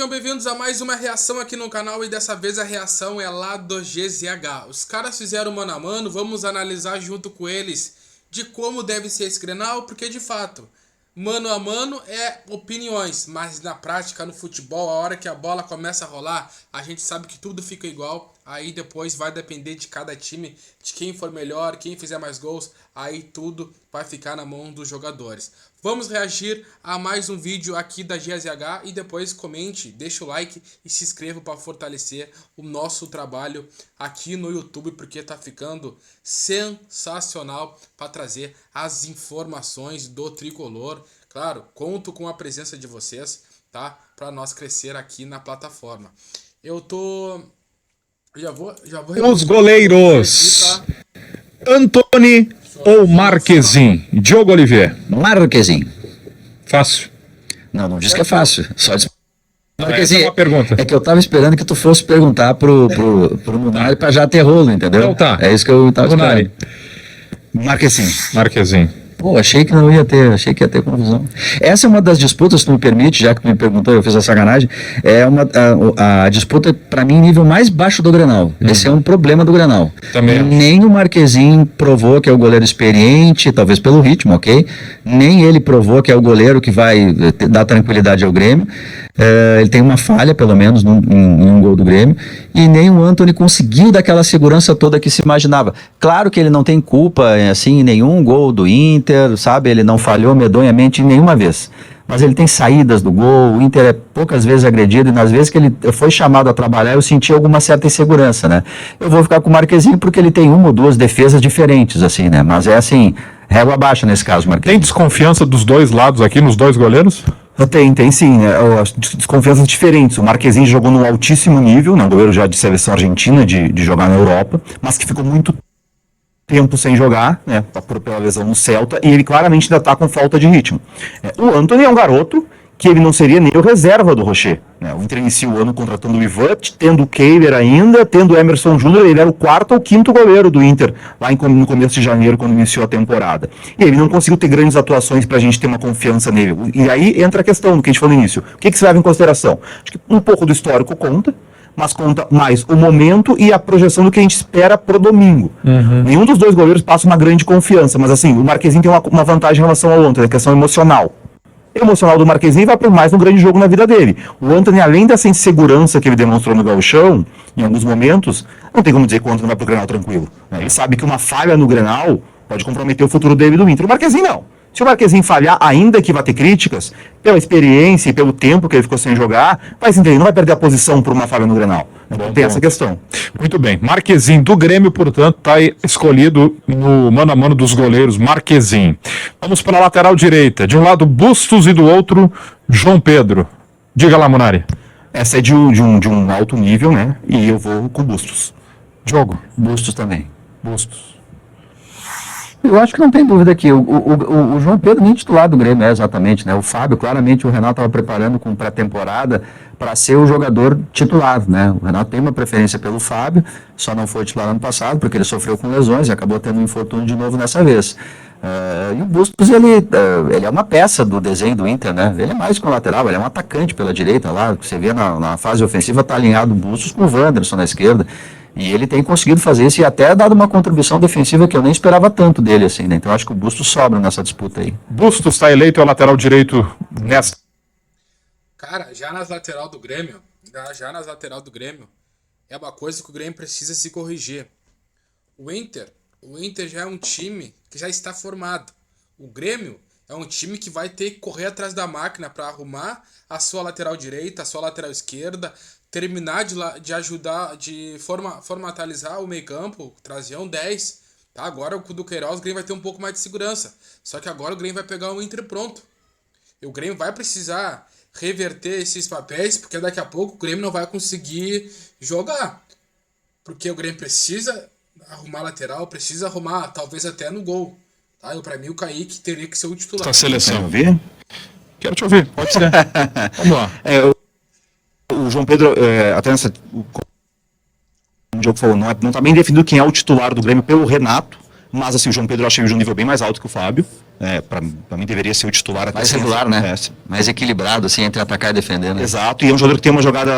Sejam bem-vindos a mais uma reação aqui no canal e dessa vez a reação é lá do GZH. Os caras fizeram mano a mano, vamos analisar junto com eles de como deve ser esse Grenal, porque de fato, mano a mano é opiniões, mas na prática, no futebol, a hora que a bola começa a rolar, a gente sabe que tudo fica igual, aí depois vai depender de cada time, de quem for melhor, quem fizer mais gols, aí tudo vai ficar na mão dos jogadores. Vamos reagir a mais um vídeo aqui da GZH e depois comente, deixa o like e se inscreva para fortalecer o nosso trabalho aqui no YouTube, porque tá ficando sensacional para trazer as informações do tricolor. Claro, conto com a presença de vocês, tá? Para nós crescer aqui na plataforma. Já vou Os goleiros. aqui, tá? Antony ou Marquezin? Diogo Oliveira. Marquezin. Fácil. Não diz que é fácil. Só diz... Essa é uma pergunta. É que eu tava esperando que tu fosse perguntar pro Munari pra já ter rolo, entendeu? Então tá. É isso que eu tava Munari. esperando. Marquezin. Pô, achei que não ia ter, achei que ia ter confusão. Essa é uma das disputas, se tu me permite, já que tu me perguntou, eu fiz a sacanagem, é a disputa, para mim, nível mais baixo do Grenal. Esse é um problema do Grenal. Também. Nem o Marquezin provou que é o goleiro experiente, talvez pelo ritmo, ok? Nem ele provou que é o goleiro que vai dar tranquilidade ao Grêmio. Ele tem uma falha, pelo menos, em um gol do Grêmio, e nem o Antony conseguiu daquela segurança toda que se imaginava. Claro que ele não tem culpa, assim, em nenhum gol do Inter, sabe? Ele não falhou medonhamente nenhuma vez. Mas ele tem saídas do gol, o Inter é poucas vezes agredido, e nas vezes que ele foi chamado a trabalhar, eu senti alguma certa insegurança, né? Eu vou ficar com o Marquezin porque ele tem uma ou duas defesas diferentes, assim, né? Mas é assim, régua baixa nesse caso, Marquezin. Tem desconfiança dos dois lados aqui, nos dois goleiros? Tem sim, né? Desconfianças diferentes. O Marquezin jogou no altíssimo nível, né? Um goleiro já de seleção argentina, de jogar na Europa, mas que ficou muito tempo sem jogar, né? Pela lesão no Celta, e ele claramente ainda está com falta de ritmo. O Antony é um garoto que ele não seria nem o reserva do Rocher, né? O Inter inicia o ano contratando o Ivan, tendo o Kehler ainda, tendo o Emerson Júnior, ele era o quarto ou quinto goleiro do Inter, lá no começo de janeiro, quando iniciou a temporada. E ele não conseguiu ter grandes atuações pra gente ter uma confiança nele. E aí entra a questão do que a gente falou no início. O que se leva em consideração? Acho que um pouco do histórico conta, mas conta mais o momento e a projeção do que a gente espera pro domingo. Nenhum dos dois goleiros passa uma grande confiança, mas assim, o Marquezin tem uma vantagem em relação ao Antony, a questão emocional. O emocional do Marquezin vai por mais no grande jogo na vida dele. O Antony, além dessa insegurança que ele demonstrou no gauchão, em alguns momentos, não tem como dizer que o Antony vai pro Grenal tranquilo, né? Ele sabe que uma falha no Grenal pode comprometer o futuro dele do Inter. O Marquezin não. Se o Marquezin falhar, ainda que vai ter críticas, pela experiência e pelo tempo que ele ficou sem jogar, vai se entender, não vai perder a posição por uma falha no Grenal. Tem essa questão. Muito bem. Marquezin do Grêmio, portanto, está escolhido no mano a mano dos goleiros. Marquezin. Vamos para a lateral direita. De um lado, Bustos e do outro, João Pedro. Diga lá, Munari. Essa é de um alto nível, né? E eu vou com Bustos. Diogo. Bustos também. Bustos. Eu acho que não tem dúvida aqui. O João Pedro nem titular do Grêmio é exatamente, né? O Fábio, claramente, o Renato estava preparando com pré-temporada para ser o jogador titular, né? O Renato tem uma preferência pelo Fábio, só não foi titular ano passado porque ele sofreu com lesões e acabou tendo um infortúnio de novo nessa vez. E o Bustos, ele é uma peça do desenho do Inter, né? Ele é mais que um lateral, ele é um atacante pela direita lá. Você vê na fase ofensiva, está alinhado o Bustos com o Wanderson na esquerda. E ele tem conseguido fazer isso e até dado uma contribuição defensiva que eu nem esperava tanto dele, assim, né? Então eu acho que o Bustos sobra nessa disputa aí. Bustos está eleito ao lateral direito nessa. Cara, já nas lateral do Grêmio, é uma coisa que o Grêmio precisa se corrigir. O Inter já é um time que já está formado. O Grêmio é um time que vai ter que correr atrás da máquina para arrumar a sua lateral direita, a sua lateral esquerda, terminar de ajudar, de formatalizar o meio campo, trazer um 10. Tá? Agora com o do Queiroz o Grêmio vai ter um pouco mais de segurança. Só que agora o Grêmio vai pegar o Inter pronto. E o Grêmio vai precisar reverter esses papéis, porque daqui a pouco o Grêmio não vai conseguir jogar. Porque o Grêmio precisa arrumar lateral, precisa arrumar talvez até no gol. Tá? Pra mim o Kaique teria que ser o titular. Essa seleção. Quer ver? Quero te ouvir, pode ser. Vamos lá. O João Pedro, até nessa. Como o Diogo falou, não está bem definido quem é o titular do Grêmio pelo Renato, mas assim, o João Pedro eu achei de um nível bem mais alto que o Fábio. Para mim deveria ser o titular até Mais regular, né? Mais equilibrado, assim, entre atacar e defender, né? Exato, e é um jogador que tem uma jogada,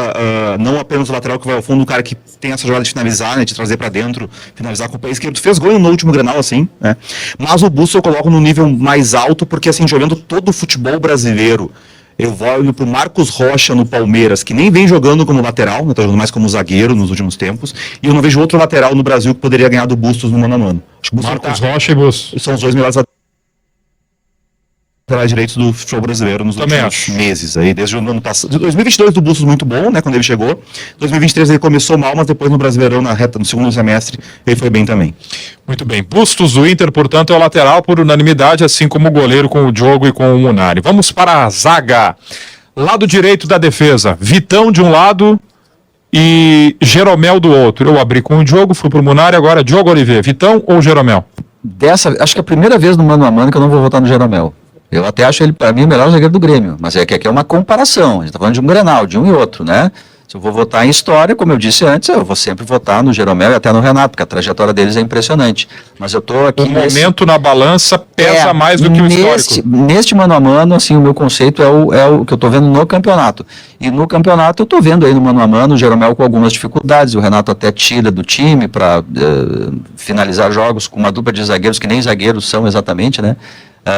não apenas o lateral que vai ao fundo, um cara que tem essa jogada de finalizar, né, de trazer para dentro, finalizar com o pé esquerdo, fez gol no último Grenal, assim, né? Mas o Bustos eu coloco no nível mais alto, porque assim, olhando todo o futebol brasileiro, eu olho pro Marcos Rocha no Palmeiras, que nem vem jogando como lateral, né, tá jogando mais como zagueiro nos últimos tempos, e eu não vejo outro lateral no Brasil que poderia ganhar do Bustos no mano a mano. Acho que o Bustos Marcos Rocha e Bustos. são os dois melhores laterais direitos do futebol brasileiro nos últimos meses, aí, desde o ano passado. 2022 do Bustos muito bom, né, quando ele chegou. 2023 ele começou mal, mas depois no Brasileirão, no segundo semestre, ele foi bem também. Muito bem. Bustos do Inter, portanto, é o lateral por unanimidade, assim como o goleiro com o Diogo e com o Munari. Vamos para a zaga. Lado direito da defesa. Vitão de um lado e Jeromel do outro. Eu abri com o Diogo, fui pro Munari, agora Diogo Oliveira. Vitão ou Jeromel? Acho que é a primeira vez no mano a mano que eu não vou votar no Jeromel. Eu até acho ele, para mim, o melhor zagueiro do Grêmio. Mas é que aqui é uma comparação. A gente está falando de um Grenal, de um e outro, né? Se eu vou votar em história, como eu disse antes, eu vou sempre votar no Jeromel e até no Renato, porque a trajetória deles é impressionante. Mas eu tô aqui... O momento na balança pesa mais do que o histórico. Neste mano a mano, assim, o meu conceito é o que eu tô vendo no campeonato. E no campeonato eu tô vendo aí no mano a mano o Jeromel com algumas dificuldades. O Renato até tira do time para finalizar jogos com uma dupla de zagueiros que nem zagueiros são exatamente, né?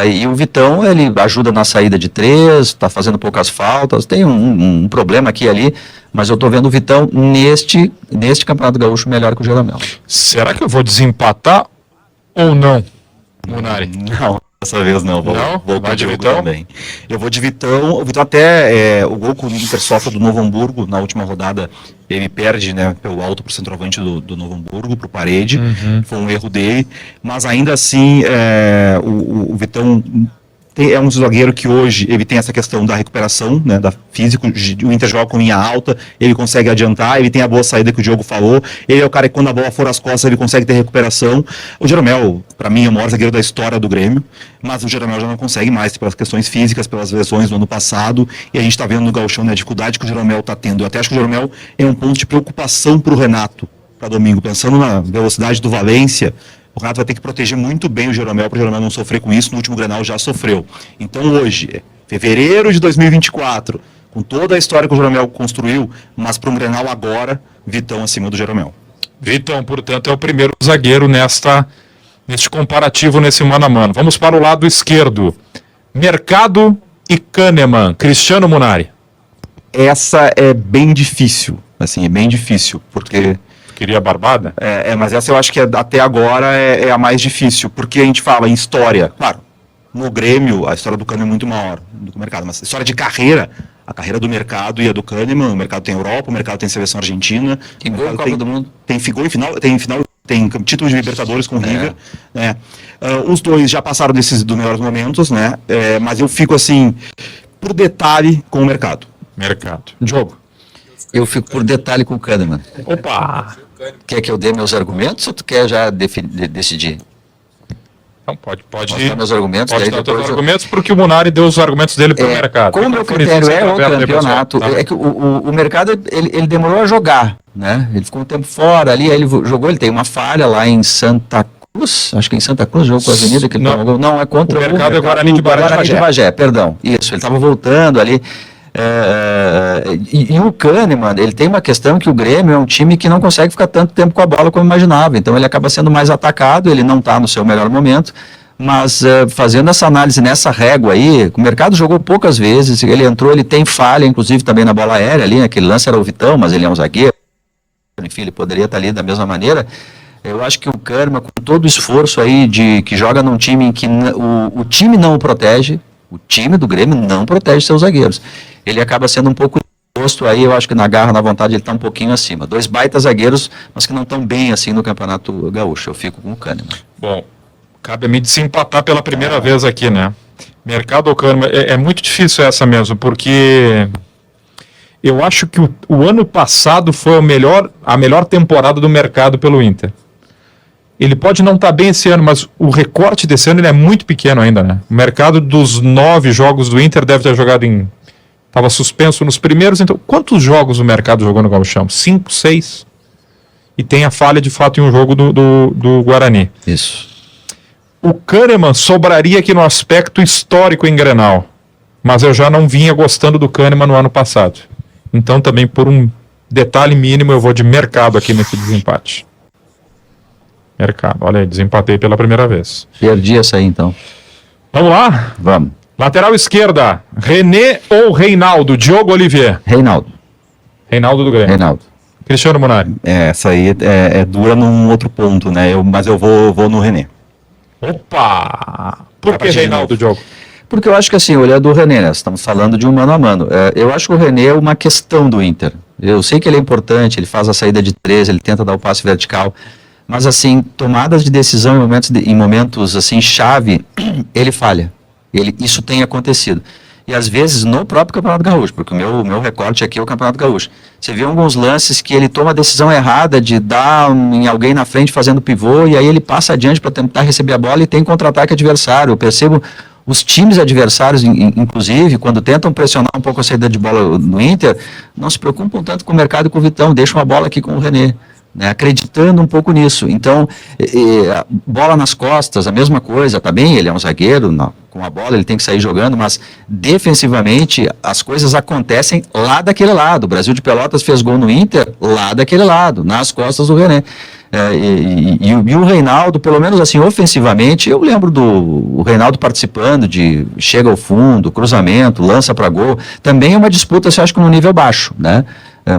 E o Vitão, ele ajuda na saída de três, está fazendo poucas faltas, tem um problema aqui e ali, mas eu estou vendo o Vitão neste Campeonato Gaúcho melhor que o Jeromel. Será que eu vou desempatar ou não, Munari? Não, dessa vez não. Vou vai de Vitão também. Eu vou de Vitão. O Vitão até, o gol que o Inter sofre do Novo Hamburgo, na última rodada, ele perde, né, pelo alto pro centroavante do Novo Hamburgo, pro Parede. Foi um erro dele. Mas ainda assim, o Vitão... é um zagueiro que hoje ele tem essa questão da recuperação, né, da física, o Inter joga com linha alta, ele consegue adiantar, ele tem a boa saída que o Diogo falou, ele é o cara que quando a bola for às costas ele consegue ter recuperação. O Jeromel, para mim, é o maior zagueiro da história do Grêmio, mas o Jeromel já não consegue mais, pelas questões físicas, pelas lesões do ano passado, e a gente está vendo no Gauchão, né, a dificuldade que o Jeromel está tendo. Eu até acho que o Jeromel é um ponto de preocupação para o Renato, para domingo, pensando na velocidade do Valência. O Renato vai ter que proteger muito bem o Jeromel, para o Jeromel não sofrer com isso. No último Grenal já sofreu. Então hoje, fevereiro de 2024, com toda a história que o Jeromel construiu, mas para um Grenal agora, Vitão acima do Jeromel. Vitão, portanto, é o primeiro zagueiro neste comparativo, nesse mano a mano. Vamos para o lado esquerdo. Mercado e Kahneman. Cristiano Munari. Essa é bem difícil, assim, é bem difícil, porque... Queria a barbada? Mas essa eu acho que até agora é a mais difícil, porque a gente fala em história. Claro, no Grêmio, a história do Kahneman é muito maior do que o Mercado, mas a história de carreira, a carreira do Mercado e a do Kahneman, o Mercado tem Europa, o Mercado tem seleção argentina. Tem gol em Copa do Mundo. Tem gol em final, tem título de Libertadores com o River. Né? Os dois já passaram dos melhores momentos, né? Mas eu fico assim, por detalhe, com o Mercado. Jogo. Eu fico por detalhe com o Kahneman. Opa! Quer que eu dê meus argumentos ou tu quer já decidir? Então pode dar meus argumentos. Pode dar teus argumentos, porque o Munari deu os argumentos dele para o Mercado. Como o meu critério é o campeonato, é que o Mercado ele demorou a jogar, né? Ele ficou um tempo fora ali, aí ele jogou, ele tem uma falha lá em Santa Cruz, acho que em Santa Cruz, jogou com a Avenida, que ele não é contra o Mercado, é Guarani de Bagé, perdão. Isso, ele estava voltando ali. E o Kahneman, ele tem uma questão que o Grêmio é um time que não consegue ficar tanto tempo com a bola como imaginava, então ele acaba sendo mais atacado, ele não está no seu melhor momento, mas fazendo essa análise nessa régua aí, o Mercado jogou poucas vezes, ele entrou, ele tem falha, inclusive também na bola aérea ali, aquele lance era o Vitão, mas ele é um zagueiro, enfim, ele poderia estar ali da mesma maneira. Eu acho que o Kahneman, com todo o esforço aí que joga num time em que o time não o protege, o time do Grêmio não protege seus zagueiros. Ele acaba sendo um pouco exposto aí, eu acho que na garra, na vontade, ele está um pouquinho acima. Dois baitas zagueiros, mas que não estão bem assim no Campeonato Gaúcho. Eu fico com o Kahneman. Bom, cabe a mim desempatar pela primeira vez aqui, né? Mercado ou Kahneman? É muito difícil essa mesmo, porque eu acho que o ano passado foi a melhor temporada do Mercado pelo Inter. Ele pode não estar bem esse ano, mas o recorte desse ano ele é muito pequeno ainda, né? O Mercado dos 9 jogos do Inter deve ter jogado estava suspenso nos primeiros, então quantos jogos o Mercado jogou no Gauchão? 5, 6? E tem a falha de fato em um jogo do Guarani. Isso. O Kahneman sobraria aqui no aspecto histórico em Grenal, mas eu já não vinha gostando do Kahneman no ano passado. Então também por um detalhe mínimo eu vou de mercado aqui nesse desempate. Mercado, olha aí, desempatei pela primeira vez. Perdi essa aí, então. Vamos lá? Vamos. Lateral esquerda, René ou Reinaldo? Diogo Olivier. Reinaldo. Reinaldo do Grêmio. Reinaldo. Cristiano Munari. Essa aí é dura num outro ponto, né? Mas eu vou no René. Opa! Por que partir de Reinaldo, Diogo? Porque eu acho que assim, olhando o René, né? Estamos falando de um mano a mano. Eu acho que o René é uma questão do Inter. Eu sei que ele é importante, ele faz a saída de 3, ele tenta dar o passe vertical. Mas assim, tomadas de decisão em momentos assim, chave, ele falha. Isso tem acontecido. E às vezes no próprio Campeonato Gaúcho, porque o meu recorte aqui é o Campeonato Gaúcho. Você vê alguns lances que ele toma a decisão errada de dar em alguém na frente fazendo pivô, e aí ele passa adiante para tentar receber a bola e tem contra-ataque adversário. Eu percebo os times adversários, inclusive, quando tentam pressionar um pouco a saída de bola no Inter, não se preocupam tanto com o mercado e com o Vitão, deixam a bola aqui com o René. Né, acreditando um pouco nisso. Então, bola nas costas, a mesma coisa, tá bem, ele é um zagueiro, com a bola ele tem que sair jogando, mas defensivamente as coisas acontecem lá daquele lado. O Brasil de Pelotas fez gol no Inter lá daquele lado, nas costas do René. E o Reinaldo, pelo menos assim, ofensivamente, eu lembro do Reinaldo participando de chega ao fundo, cruzamento, lança para gol, também é uma disputa, eu acho que no nível baixo, né?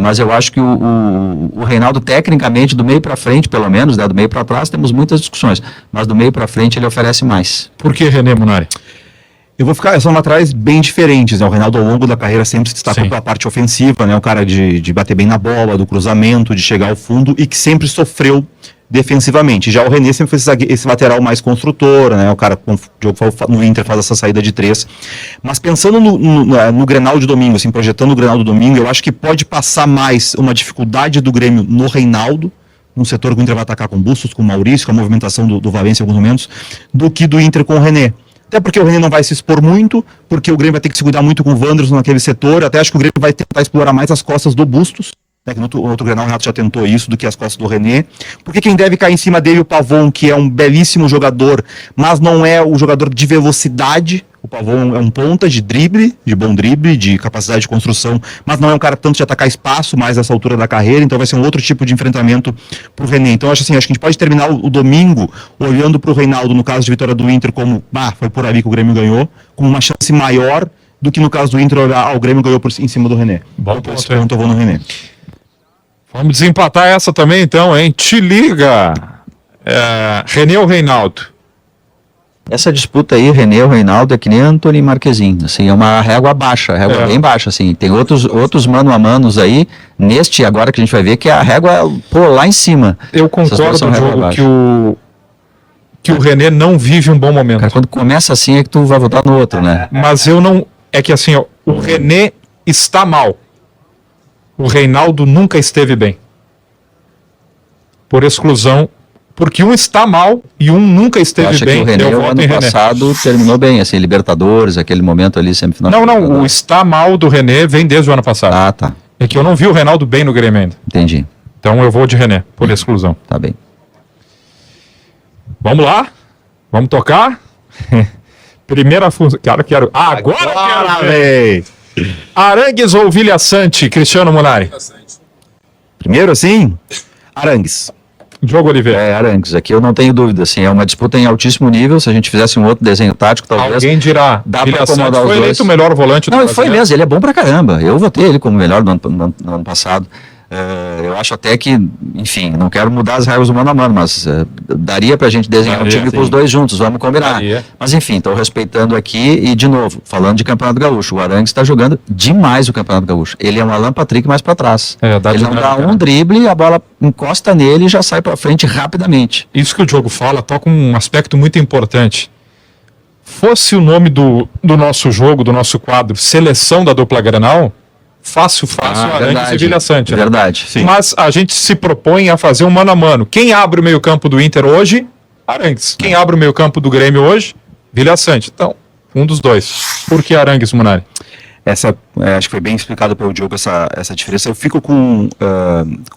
Mas eu acho que o Reinaldo, tecnicamente, do meio para frente, pelo menos, né, do meio para trás, temos muitas discussões, mas do meio para frente ele oferece mais. Por que René, Munari? Eu vou ficar, são laterais bem diferentes, né? O Reinaldo ao longo da carreira sempre se destacou pela parte ofensiva, né? O cara de bater bem na bola, do cruzamento, de chegar ao fundo e que sempre sofreu defensivamente. Já o René sempre foi esse lateral mais construtor, né? O cara no Inter faz essa saída de 3. Mas pensando no Grenal de domingo, assim, projetando o Grenal do domingo, eu acho que pode passar mais uma dificuldade do Grêmio no Reinaldo, num setor que o Inter vai atacar com Bustos, com Maurício, com a movimentação do Valência em alguns momentos, do que do Inter com o René. Até porque o René não vai se expor muito, porque o Grêmio vai ter que se cuidar muito com o Wanderson naquele setor, até acho que o Grêmio vai tentar explorar mais as costas do Bustos, né, que no outro Grenal o Renato já tentou isso, do que as costas do René, porque quem deve cair em cima dele é o Pavon, que é um belíssimo jogador, mas não é o jogador de velocidade. O Pavon é um ponta de drible, de bom drible, de capacidade de construção, mas não é um cara tanto de atacar espaço mais nessa altura da carreira, então vai ser um outro tipo de enfrentamento pro René. Então acho que a gente pode terminar o domingo olhando pro Reinaldo, no caso de vitória do Inter, como, foi por ali que o Grêmio ganhou, com uma chance maior do que no caso do Inter olhar, o Grêmio ganhou em cima do René. Bom Por esse ponto eu vou no René. Vamos desempatar essa também, então, hein? Te liga! René ou Reinaldo? Essa disputa aí, René ou Reinaldo, é que nem Antony Marquezin, assim, é uma régua baixa, bem baixa, assim, tem outros mano a manos aí, neste agora que a gente vai ver, que a régua, lá em cima. Eu concordo, Diogo, que o René não vive um bom momento. Cara, quando começa assim é que tu vai votar no outro, né? Mas eu não, é que assim, ó, o René está mal. O Reinaldo nunca esteve bem. Por exclusão, porque um está mal e um nunca esteve bem. Que o René, eu voto em René. Ano passado terminou bem, assim, Libertadores, aquele momento ali semifinal. Não, o está mal do René vem desde o ano passado. Ah, tá. É que eu não vi o Reinaldo bem no Grêmio ainda. Entendi. Então eu vou de René, por exclusão. Tá bem. Vamos lá? Vamos tocar? Primeira função. Quero. Agora velho! Arangues ou Vilha Sante, Cristiano Munari? Primeiro, assim, Arangues. Diogo Oliveira. Arangues, aqui eu não tenho dúvida, assim, é uma disputa em altíssimo nível, se a gente fizesse um outro desenho tático, talvez... Alguém dirá, dá Vilha pra acomodar Sante os foi dois. eleito o melhor volante do Não, Brasil. foi mesmo, ele é bom pra caramba, eu votei ele como melhor no ano passado. Eu acho até que, enfim, não quero mudar as regras do mano a mano, mas daria pra gente desenhar um time com os dois juntos, vamos combinar. Daria. Mas enfim, estou respeitando aqui e, de novo, falando de Campeonato Gaúcho, o Arangues está jogando demais o Campeonato Gaúcho. Ele é um Alan Patrick mais para trás. Ele não dá um drible, a bola encosta nele e já sai para frente rapidamente. Isso que o Diogo fala toca um aspecto muito importante. Fosse o nome do nosso jogo, do nosso quadro, Seleção da Dupla Grenal, fácil, Arangues e Vilha Sante. Verdade, sim. Mas a gente se propõe a fazer um mano a mano. Quem abre o meio-campo do Inter hoje? Arangues. Quem abre o meio-campo do Grêmio hoje? Vilha Sante. Então, um dos dois. Por que Arangues, Munari? Acho que foi bem explicado pelo Diogo essa diferença. Eu fico com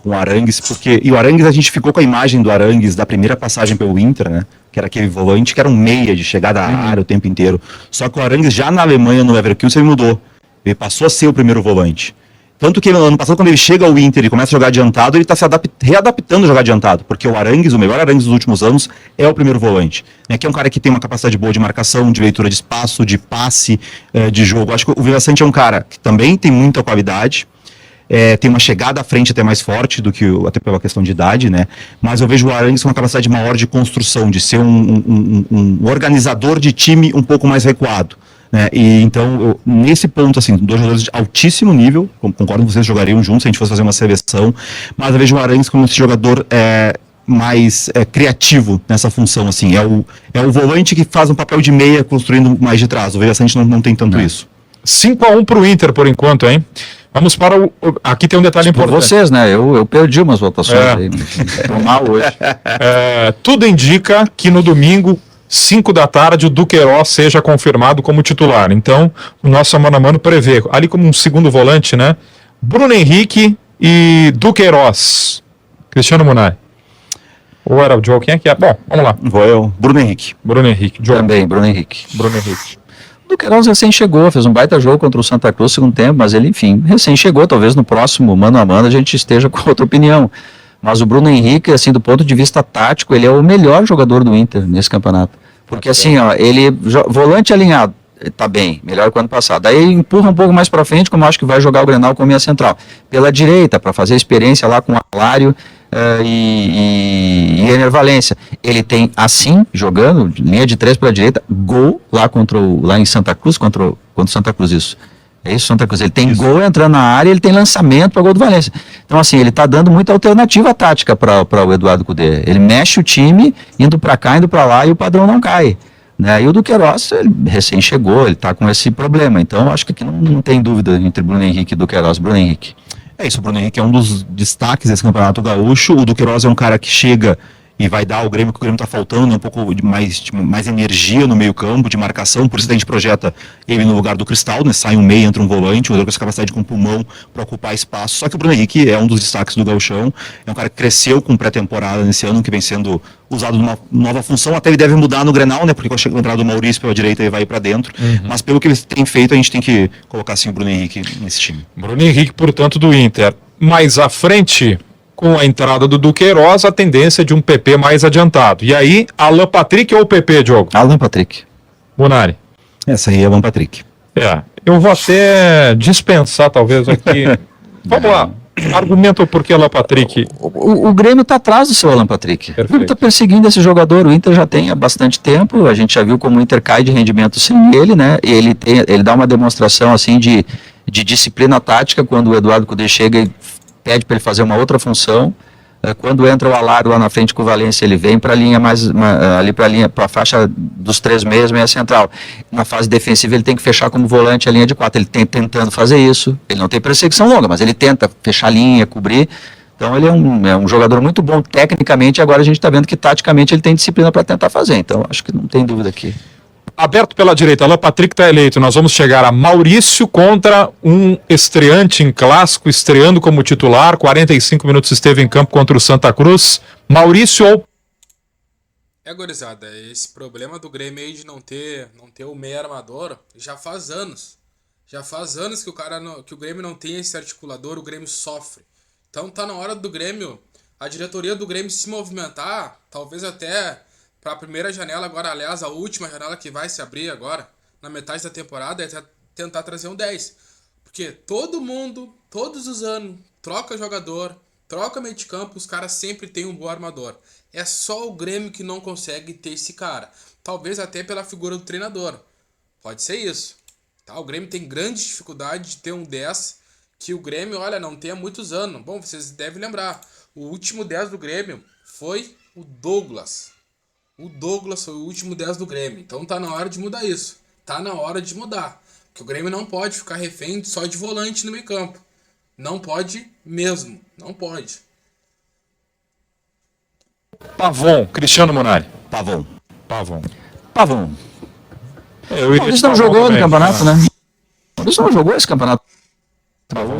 o Arangues, porque... E o Arangues, a gente ficou com a imagem do Arangues da primeira passagem pelo Inter, né? que era aquele volante que era um meia de chegada à área o tempo inteiro. Só que o Arangues já na Alemanha, no Leverkusen, ele mudou. Ele passou a ser o primeiro volante. Tanto que no ano passado, quando ele chega ao Inter e começa a jogar adiantado, ele está se readaptando a jogar adiantado, porque o Arangues, o melhor Arangues dos últimos anos, é o primeiro volante. Né, que é um cara que tem uma capacidade boa de marcação, de leitura de espaço, de passe, de jogo. Acho que o Vila Sante é um cara que também tem muita qualidade, tem uma chegada à frente até mais forte do que até pela questão de idade, né? Mas eu vejo o Arangues com uma capacidade maior de construção, de ser um organizador de time um pouco mais recuado. Né? E então, nesse ponto, assim, dois jogadores de altíssimo nível, concordo que vocês jogariam juntos se a gente fosse fazer uma seleção, mas eu vejo o Arangues como esse jogador mais criativo nessa função, assim, é o volante que faz um papel de meia construindo mais de trás. O Vila Sante não tem tanto isso. 5-1 pro Inter por enquanto, hein? Vamos para aqui tem um detalhe importante. Por vocês, né? Eu perdi umas votações aí. Tô mal hoje. Tudo indica que no domingo 5 da tarde, o Duqueiroz seja confirmado como titular. Então, o nosso mano a mano prevê, ali como um segundo volante, né? Bruno Henrique e Duqueiroz. Cristiano Munari. Ou era o Joe? Quem é que é? Bom, vamos lá. Vou eu. Bruno Henrique. Bruno Henrique. Joe. Também, Bruno Henrique. Bruno Henrique. O Duqueiroz recém chegou, fez um baita jogo contra o Santa Cruz no segundo tempo, mas ele, enfim, recém chegou. Talvez no próximo mano a mano a gente esteja com outra opinião. Mas o Bruno Henrique, assim, do ponto de vista tático, ele é o melhor jogador do Inter nesse campeonato. Porque assim, ó, ele, volante alinhado, tá bem, melhor que o ano passado. Aí empurra um pouco mais para frente, como eu acho que vai jogar o Grenal com a minha central. Pela direita, para fazer experiência lá com o Alário e Ener Valencia. Ele tem, assim, jogando, linha de 3 pela direita, gol lá lá em Santa Cruz, contra o Santa Cruz, isso. É isso, Santa Cruz. Ele tem gol entrando na área, ele tem lançamento para gol do Valência. Então, assim, ele está dando muita alternativa tática para o Eduardo Cudê. Ele mexe o time, indo para cá, indo para lá, e o padrão não cai. Né? E o Duqueiroz, ele recém chegou, ele está com esse problema. Então, acho que aqui não tem dúvida entre Bruno Henrique e Duqueiroz. Bruno Henrique. É isso, o Bruno Henrique é um dos destaques desse Campeonato Gaúcho. O Duqueiroz é um cara que chega e vai dar ao Grêmio, que o Grêmio está faltando, né, um pouco de mais energia no meio campo, de marcação, por isso a gente projeta ele no lugar do Cristal, né, sai um meio, entra um volante, um jogador com essa capacidade com pulmão para ocupar espaço, só que o Bruno Henrique é um dos destaques do Gauchão, é um cara que cresceu com pré-temporada nesse ano, que vem sendo usado numa nova função, até ele deve mudar no Grenal, né, porque com a entrada do Maurício pela direita ele vai para dentro, mas pelo que ele tem feito, a gente tem que colocar assim o Bruno Henrique nesse time. Bruno Henrique, portanto, do Inter. Mais à frente, com a entrada do Duqueiroz, a tendência de um PP mais adiantado. E aí, Alan Patrick ou PP, Diogo? Alan Patrick. Munari. Essa aí é Alan Patrick. Eu vou até dispensar, talvez, aqui. Vamos lá. Argumenta o porquê Alan Patrick. O Grêmio está atrás do seu Alan Patrick. Perfeito. O Grêmio está perseguindo esse jogador. O Inter já tem há bastante tempo. A gente já viu como o Inter cai de rendimento sem ele, né? E ele dá uma demonstração assim de disciplina tática quando o Eduardo Cudê chega e pede para ele fazer uma outra função. Quando entra o Alário lá na frente com o Valência, ele vem para a linha ali para a faixa dos 3 meias, meia central. Na fase defensiva ele tem que fechar como volante a linha de 4. Ele tem tentando fazer isso. Ele não tem perseguição longa, mas ele tenta fechar a linha, cobrir. Então ele é um jogador muito bom tecnicamente, e agora a gente está vendo que taticamente ele tem disciplina para tentar fazer. Então acho que não tem dúvida aqui. Aberto pela direita, Alan Patrick está eleito. Nós vamos chegar a Maurício contra um estreante em clássico, estreando como titular. 45 minutos esteve em campo contra o Santa Cruz. Maurício ou... Gurizada, esse problema do Grêmio aí de não ter o meio armador já faz anos. Já faz anos que que o Grêmio não tem esse articulador, o Grêmio sofre. Então tá na hora do Grêmio, a diretoria do Grêmio se movimentar, talvez até para a primeira janela agora, aliás, a última janela que vai se abrir agora, na metade da temporada, é tentar trazer um 10. Porque todo mundo, todos os anos, troca jogador, troca meio de campo, os caras sempre têm um bom armador. É só o Grêmio que não consegue ter esse cara. Talvez até pela figura do treinador. Pode ser isso. Tá? O Grêmio tem grande dificuldade de ter um 10 que o Grêmio, olha, não tem há muitos anos. Bom, vocês devem lembrar, o último 10 do Grêmio foi o Douglas. O Douglas foi o último 10 do Grêmio. Então tá na hora de mudar isso. Tá na hora de mudar. Porque o Grêmio não pode ficar refém só de volante no meio campo. Não pode mesmo. Não pode. Pavon, Cristiano Munari. Pavon. Eu iria Eles não jogou no campeonato, né? Eles não jogou esse campeonato.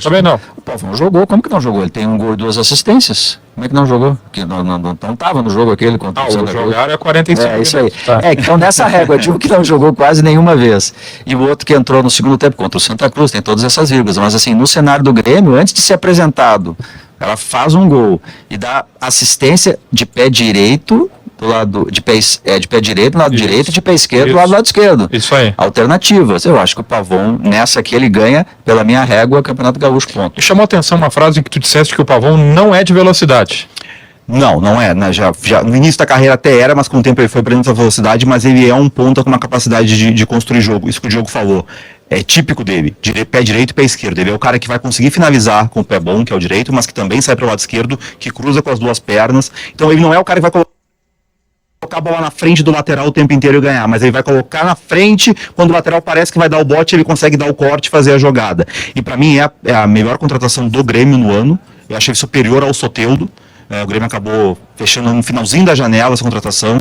Também não. O Pavão jogou, como que não jogou? Ele tem um gol e 2 assistências. Como é que não jogou? Porque não tava no jogo aquele contra o Santa Cruz. Jogar é 45 É isso aí. Tá. Então nessa régua de um que não jogou quase nenhuma vez e o outro que entrou no segundo tempo contra o Santa Cruz, tem todas essas vírgulas, mas assim, no cenário do Grêmio, antes de ser apresentado, ela faz um gol e dá assistência de pé direito do lado de pé direito do lado Isso. direito e de pé esquerdo Isso. do lado esquerdo. Isso aí. Alternativas. Eu acho que o Pavão, nessa aqui, ele ganha, pela minha régua, Campeonato Gaúcho, ponto. Me chamou a atenção uma frase em que tu disseste que o Pavão não é de velocidade. Não é. Né? Já, no início da carreira até era, mas com o tempo ele foi perdendo essa velocidade, mas ele é um ponta com uma capacidade de construir jogo. Isso que o Diogo falou. É típico dele, pé direito e pé esquerdo. Ele é o cara que vai conseguir finalizar com o pé bom, que é o direito, mas que também sai para o lado esquerdo, que cruza com as duas pernas. Então ele não é o cara que vai colocar a bola na frente do lateral o tempo inteiro e ganhar, mas ele vai colocar na frente, quando o lateral parece que vai dar o bote, ele consegue dar o corte e fazer a jogada. E para mim é a melhor contratação do Grêmio no ano. Eu achei superior ao Soteldo. O Grêmio acabou fechando no finalzinho da janela essa contratação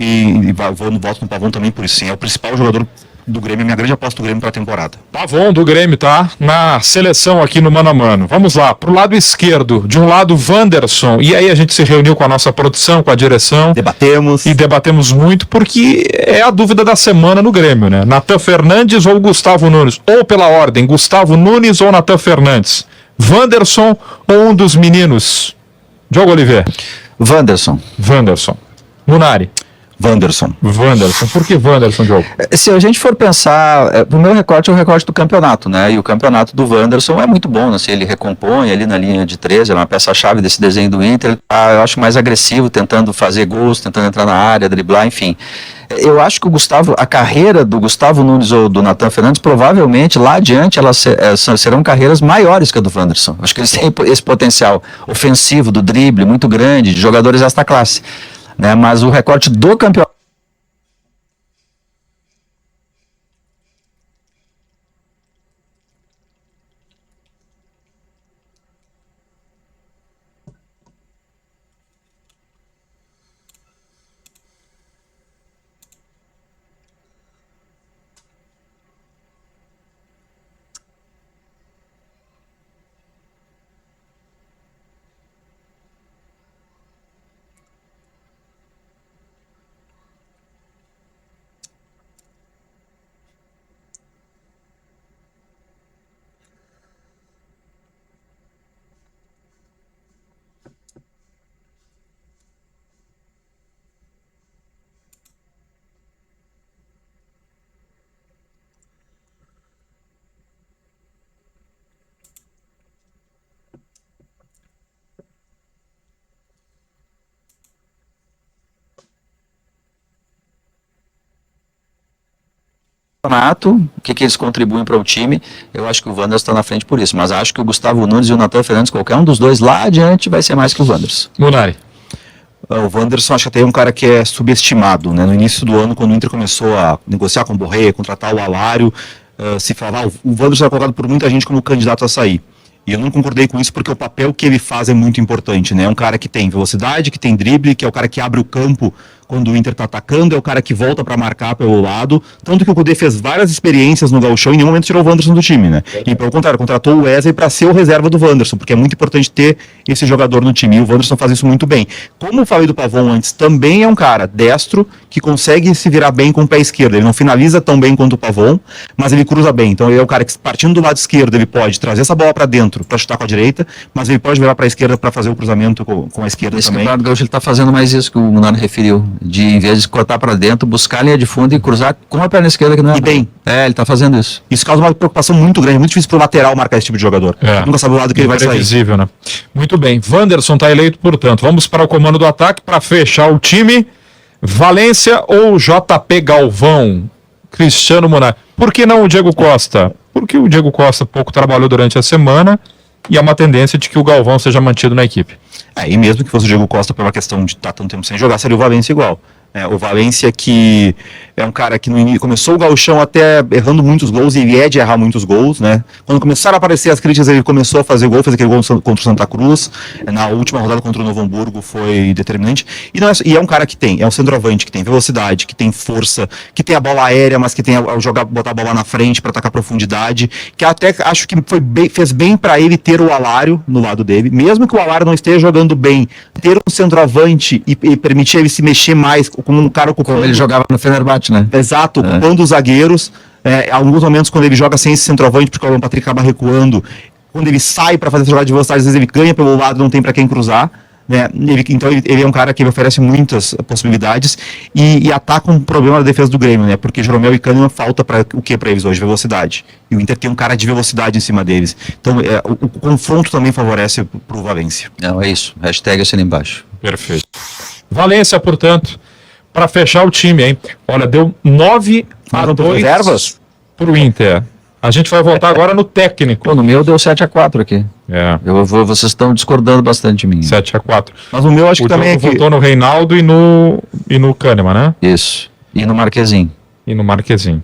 e voto no Pavão também por isso. Sim, é o principal jogador do Grêmio, minha grande aposta do Grêmio para a temporada. Pavão do Grêmio, tá? Na seleção aqui no Mano a Mano. Vamos lá, pro lado esquerdo, de um lado Wanderson, e aí a gente se reuniu com a nossa produção, com a direção. Debatemos. E debatemos muito, porque é a dúvida da semana no Grêmio, né? Natan Fernandes ou Gustavo Nunes? Ou pela ordem, Gustavo Nunes ou Natan Fernandes? Wanderson ou um dos meninos? Diogo Oliveira. Wanderson. Munari. Wanderson. Por que Wanderson, Diogo? Se a gente for pensar, o meu recorte é o recorte do campeonato, né? E o campeonato do Wanderson é muito bom, né? Se ele recompõe ali na linha de 13, é uma peça-chave desse desenho do Inter, ele tá, eu acho, mais agressivo, tentando fazer gols, tentando entrar na área, driblar, enfim. Eu acho que a carreira do Gustavo Nunes ou do Natan Fernandes, provavelmente, lá adiante, elas serão carreiras maiores que a do Wanderson. Acho que eles têm esse potencial ofensivo, do drible, muito grande, de jogadores desta classe. Né, mas o recorte do campeonato o que eles contribuem para o time, eu acho que o Wanderson está na frente por isso, mas acho que o Gustavo Nunes e o Natan Fernandes, qualquer um dos dois lá adiante vai ser mais que o Wanderson. Munari. O Wanderson acho que até é um cara que é subestimado, né? No início do ano, quando o Inter começou a negociar com o Borré, contratar o Alário, se falava, o Wanderson é colocado por muita gente como candidato a sair. E eu não concordei com isso porque o papel que ele faz é muito importante, né? É um cara que tem velocidade, que tem drible, que é o cara que abre o campo quando o Inter está atacando, é o cara que volta para marcar pelo lado. Tanto que o Cudê fez várias experiências no Gauchão e em nenhum momento tirou o Wanderson do time, né? E pelo contrário, contratou o Wesley para ser o reserva do Wanderson, porque é muito importante ter esse jogador no time. E o Wanderson faz isso muito bem. Como eu falei do Pavão antes, também é um cara destro que consegue se virar bem com o pé esquerdo. Ele não finaliza tão bem quanto o Pavão, mas ele cruza bem. Então ele é o cara que, partindo do lado esquerdo, ele pode trazer essa bola para dentro para chutar com a direita, mas ele pode virar para a esquerda para fazer o cruzamento com a esquerda Esse também. campeonato gaúcho ele está fazendo mais isso que o Munari referiu, de em vez de cortar para dentro, buscar a linha de fundo e cruzar com a perna esquerda que não é. E bem. Ele está fazendo isso. Isso causa uma preocupação muito grande, muito difícil para o lateral marcar esse tipo de jogador. Nunca sabe o lado que ele vai sair. Imprevisível, né? Muito bem, Wanderson está eleito, portanto. Vamos para o comando do ataque para fechar o time. Valência ou JP Galvão? Cristiano Munari. Por que não o Diego Costa? Porque o Diego Costa pouco trabalhou durante a semana e há uma tendência de que o Galvão seja mantido na equipe. E mesmo que fosse o Diego Costa por uma questão de estar tanto tempo sem jogar, seria o Valência igual. O Valência, que é um cara que no início começou o gauchão até errando muitos gols, e ele é de errar muitos gols, né? Quando começaram a aparecer as críticas, ele começou a fazer gol, fez aquele gol contra o Santa Cruz, na última rodada contra o Novo Hamburgo foi determinante, e é um cara que é um centroavante, que tem velocidade, que tem força, que tem a bola aérea, mas que tem botar a bola na frente para atacar profundidade, que até acho que fez bem para ele ter o Alário no lado dele, mesmo que o Alário não esteja jogando bem, ter um centroavante e permitir ele se mexer mais, como um cara ocupando. Como ele jogava no Fenerbahçe, né? Exato, ocupando os zagueiros. Alguns momentos, quando ele joga sem esse centroavante, porque o Alan Patrick acaba recuando, quando ele sai para fazer essa jogada de velocidade, às vezes ele ganha pelo lado, não tem para quem cruzar. Né? Então ele é um cara que oferece muitas possibilidades e ataca um problema da defesa do Grêmio, né? Porque Jeromel e Kahneman falta para o que para eles hoje? Velocidade. E o Inter tem um cara de velocidade em cima deles. Então o confronto também favorece para o Valência. Não, é isso. Hashtag assina embaixo. Perfeito. Valência, portanto, para fechar o time, hein? Olha, deu 9-2 reservas para o Inter. A gente vai voltar agora no técnico. Pô, no meu deu 7-4 aqui. Vocês estão discordando bastante de mim. 7-4. Mas o meu acho que também é que... voltou no Reinaldo e no Kahneman, né? Isso. E no Marquezinho. E no Marquezinho.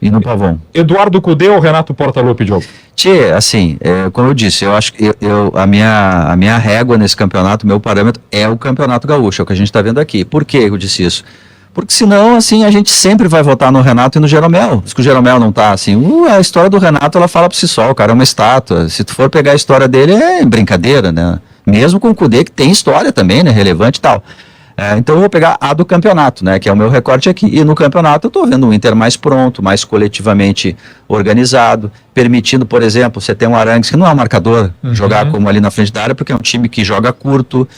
E no Pavão. Eduardo Cudê ou Renato Portaluppi, Diogo? Tchê, assim, como eu disse, eu acho que a minha régua nesse campeonato, meu parâmetro é o Campeonato Gaúcho, é o que a gente está vendo aqui. Por que eu disse isso? Porque senão, assim, a gente sempre vai votar no Renato e no Jeromel. Se o Jeromel não tá, assim, a história do Renato, ela fala por si só, o cara é uma estátua. Se tu for pegar a história dele, é brincadeira, né? Mesmo com o Cudê, que tem história também, né? Relevante e tal. Então eu vou pegar a do campeonato, né? Que é o meu recorte aqui. E no campeonato eu tô vendo o Inter mais pronto, mais coletivamente organizado, permitindo, por exemplo, você ter um Arangues que não é um marcador, jogar como ali na frente da área, porque é um time que joga curto,